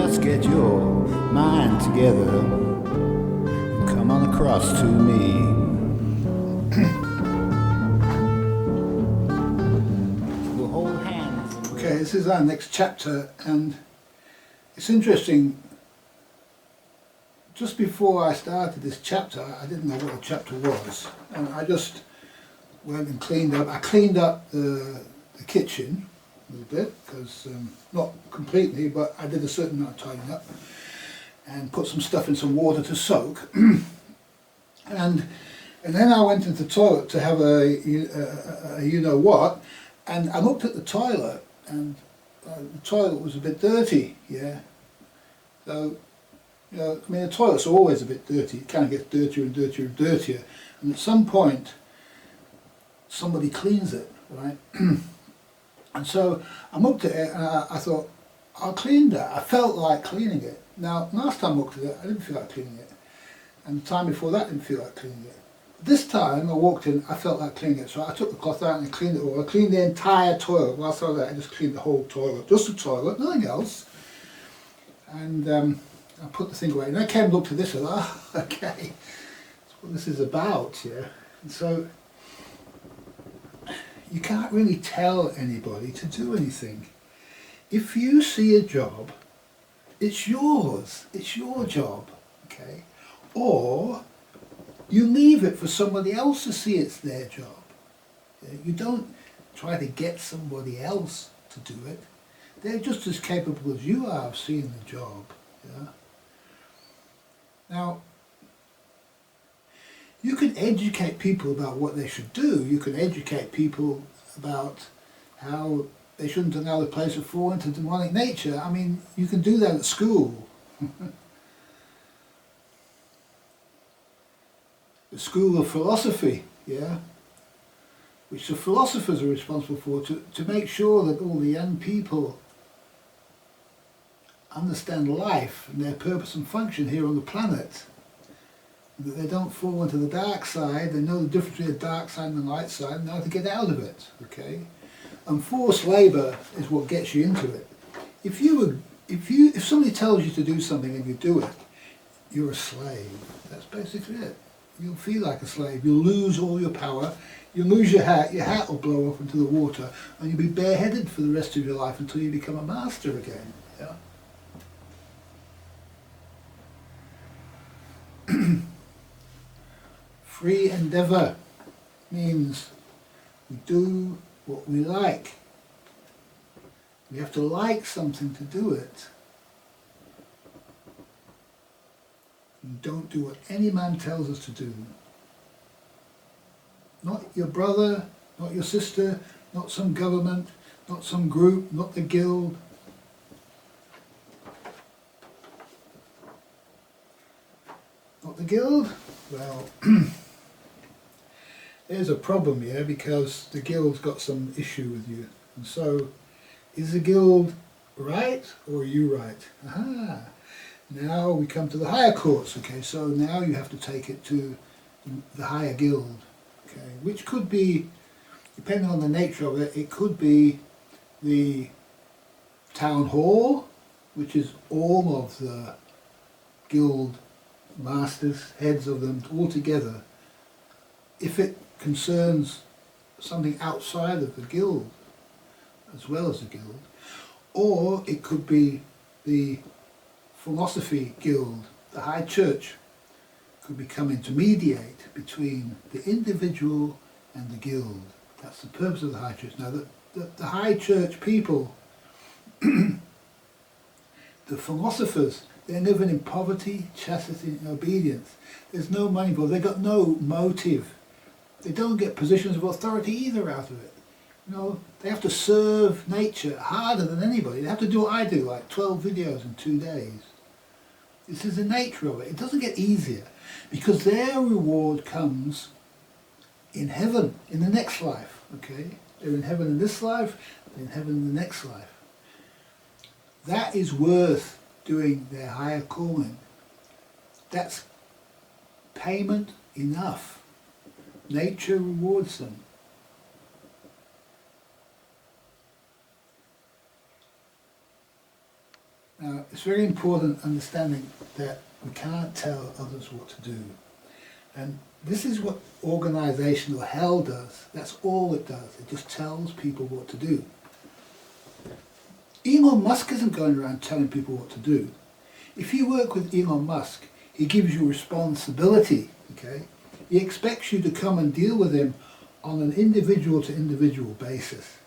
just get your mind together and come on across to me. We'll hold hands. Okay, this is our next chapter, and it's interesting. Just before I started this chapter, I didn't know what the chapter was, and I just went and cleaned up. I cleaned up the kitchen a little bit, because not completely, but I did a certain amount of tidying up, and put some stuff in some water to soak. and then I went into the toilet to have a you know what, and I looked at the toilet, and the toilet was a bit dirty, yeah. So, you know, I mean, the toilet's always a bit dirty. It kind of gets dirtier and dirtier and dirtier, and at some point, somebody cleans it, right? And so I looked at it and I thought, I'll clean that. I felt like cleaning it. Now, last time I looked at it, I didn't feel like cleaning it, and the time before that, I didn't feel like cleaning it. This time I walked in, I felt like cleaning it, so I took the cloth out and cleaned it all. I cleaned the entire toilet. Whilst I was there, I just cleaned the whole toilet, just the toilet, nothing else. And I put the thing away, and I came and looked at this and okay, that's what this is about, yeah. And so you can't really tell anybody to do anything. If you see a job, it's yours, it's your job, okay? Or you leave it for somebody else to see it's their job. You don't try to get somebody else to do it. They're just as capable as you are of seeing the job. Yeah? Now, you can educate people about what they should do. You can educate people about how they shouldn't allow the place to fall into demonic nature. I mean, you can do that at school. The school of philosophy, yeah, which the philosophers are responsible for, to make sure that all the young people understand life and their purpose and function here on the planet, and that they don't fall into the dark side. They know the difference between the dark side and the light side, and how to get out of it, okay? And forced labour is what gets you into it. If somebody tells you to do something and you do it, you're a slave. That's basically it. You'll feel like a slave. You'll lose all your power. You'll lose your hat will blow off into the water, and you'll be bareheaded for the rest of your life until you become a master again. Yeah? Free endeavour means we do what we like. We have to like something to do it. We don't do what any man tells us to do. Not your brother, not your sister, not some government, not some group, not the guild. Not the guild? Well, there's a problem here, because the guild's got some issue with you. And so, is the guild right, or are you right? Aha! Now we come to the higher courts, okay, so now you have to take it to the higher guild, okay, which could be, depending on the nature of it, it could be the town hall, which is all of the guild masters, heads of them all together. If it concerns something outside of the guild, as well as the guild, or it could be the philosophy guild, the high church could be coming to mediate between the individual and the guild. That's the purpose of the high church. Now the high church people, the philosophers, they're living in poverty, chastity and obedience. There's no money involved, they've got no motive. They don't get positions of authority either out of it. You know, they have to serve nature harder than anybody. They have to do what I do, like 12 videos in 2 days. This is the nature of it. It doesn't get easier, because their reward comes in heaven, in the next life, okay? They're in heaven in this life, they're in heaven in the next life. That is worth doing their higher calling. That's payment enough. Nature rewards them. Now, it's very important understanding that we can't tell others what to do. And this is what organisational hell does. That's all it does. It just tells people what to do. Elon Musk isn't going around telling people what to do. If you work with Elon Musk, he gives you responsibility, okay? He expects you to come and deal with him on an individual to individual basis.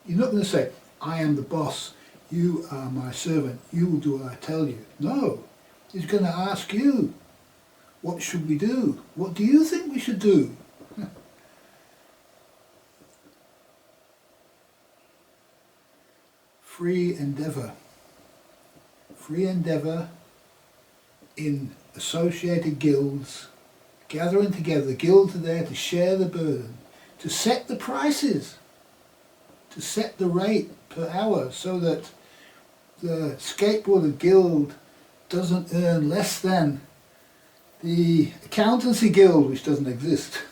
You're not going to say, I am the boss, you are my servant, you will do what I tell you. No, he's going to ask you, what should we do? What do you think we should do? Free endeavour. Free endeavour in associated guilds, gathering together. The guilds are there to share the burden, to set the prices, to set the rate per hour so that the skateboarder guild doesn't earn less than the accountancy guild, which doesn't exist,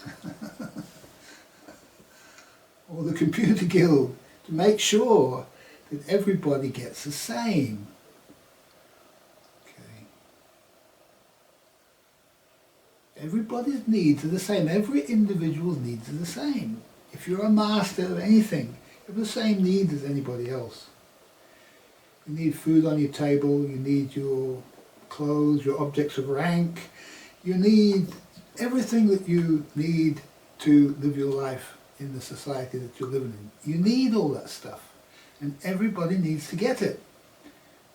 or the computer guild, to make sure that everybody gets the same. Okay. Everybody's needs are the same. Every individual's needs are the same. If you're a master of anything, you have the same needs as anybody else. You need food on your table, you need your clothes, your objects of rank, you need everything that you need to live your life in the society that you're living in. You need all that stuff, and everybody needs to get it.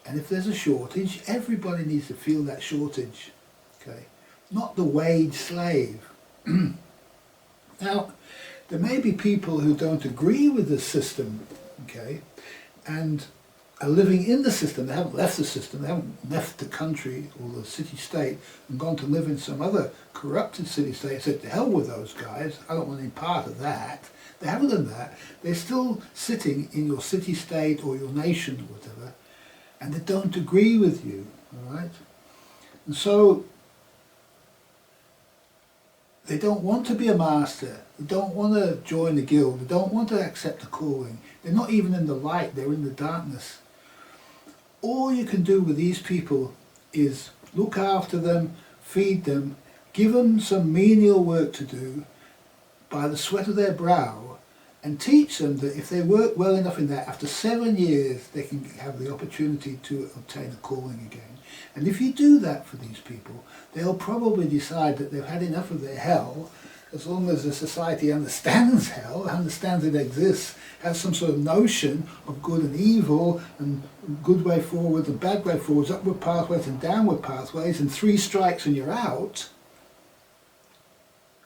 And if there's a shortage, everybody needs to feel that shortage, okay? Not the wage slave. Now, there may be people who don't agree with this system, okay, and are living in the system. They haven't left the system, they haven't left the country or the city-state and gone to live in some other corrupted city-state, said to hell with those guys, I don't want any part of that. They haven't done that. They're still sitting in your city-state or your nation or whatever, and they don't agree with you, all right? And so they don't want to be a master, they don't want to join the guild, they don't want to accept a calling. They're not even in the light, they're in the darkness. All you can do with these people is look after them, feed them, give them some menial work to do by the sweat of their brow, and teach them that if they work well enough in that, after 7 years they can have the opportunity to obtain a calling again. And if you do that for these people, they'll probably decide that they've had enough of their hell, as long as the society understands hell, understands it exists, has some sort of notion of good and evil, and good way forward and bad way forwards, upward pathways and downward pathways, and 3 strikes and you're out.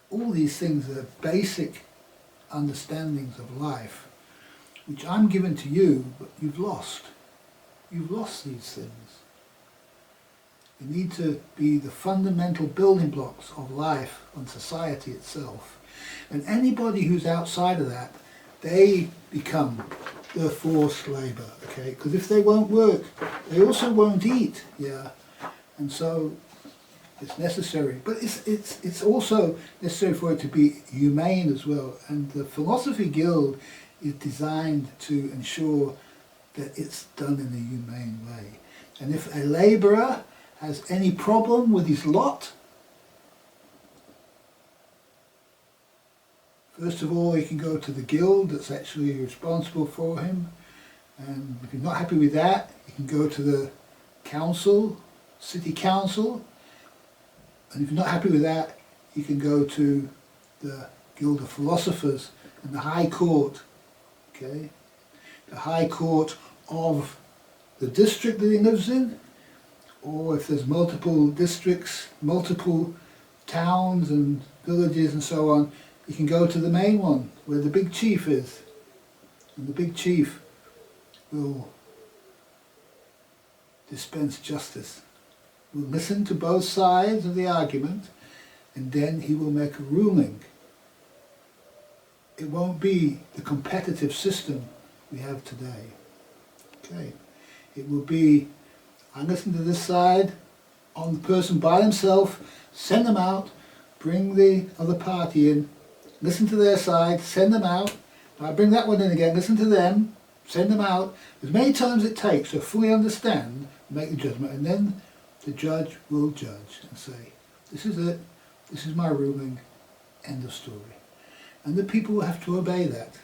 All these things are basic understandings of life, which I'm giving to you, but you've lost. You've lost these things. They need to be the fundamental building blocks of life and society itself. And anybody who's outside of that, they become the forced labour, okay? Because if they won't work, they also won't eat, yeah? And so it's necessary. But it's also necessary for it to be humane as well. And the Philosophy Guild is designed to ensure that it's done in a humane way. And if a labourer has any problem with his lot, first of all, he can go to the guild that's actually responsible for him, and if you're not happy with that, you can go to the council, city council, and if you're not happy with that, you can go to the Guild of Philosophers and the High Court, okay? The High Court of the district that he lives in, or if there's multiple districts, multiple towns and villages and so on, you can go to the main one where the big chief is, and the big chief will dispense justice. Will listen to both sides of the argument, and then he will make a ruling. It won't be the competitive system we have today. Okay, it will be, I listen to this side, on the person by himself, send them out, bring the other party in, listen to their side, send them out, I bring that one in again, listen to them, send them out, as many times as it takes to fully understand make the judgment, and then the judge will judge and say, this is it, this is my ruling, end of story. And the people will have to obey that.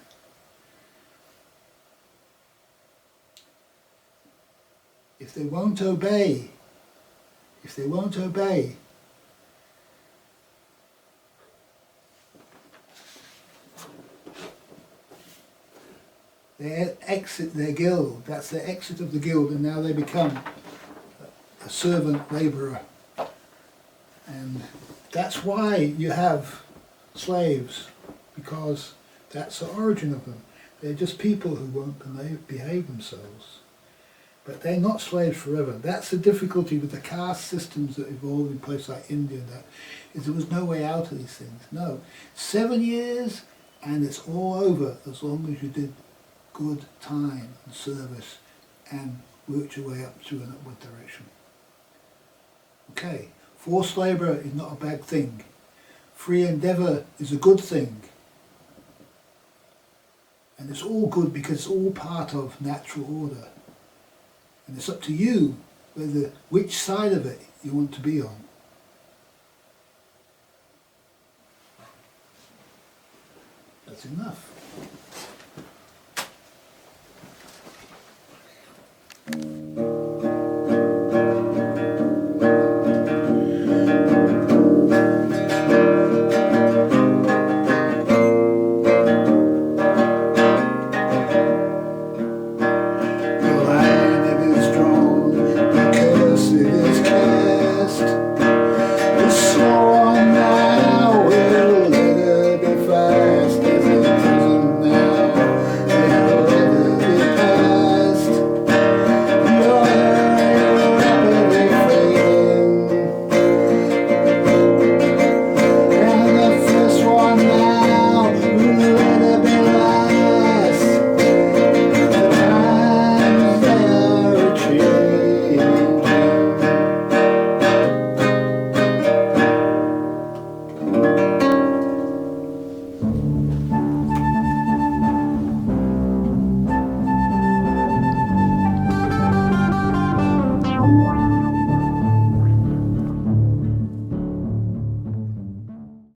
If they won't obey, they exit their guild. That's their exit of the guild, and now they become a servant labourer. And that's why you have slaves, because that's the origin of them. They're just people who won't behave themselves. But they're not slaves forever. That's the difficulty with the caste systems that evolved in places like India, is there was no way out of these things. No. 7 years and it's all over, as long as you did good time and service and worked your way up to an upward direction. Okay, forced labour is not a bad thing. Free endeavour is a good thing. And it's all good because it's all part of natural order. And it's up to you which side of it you want to be on. That's enough.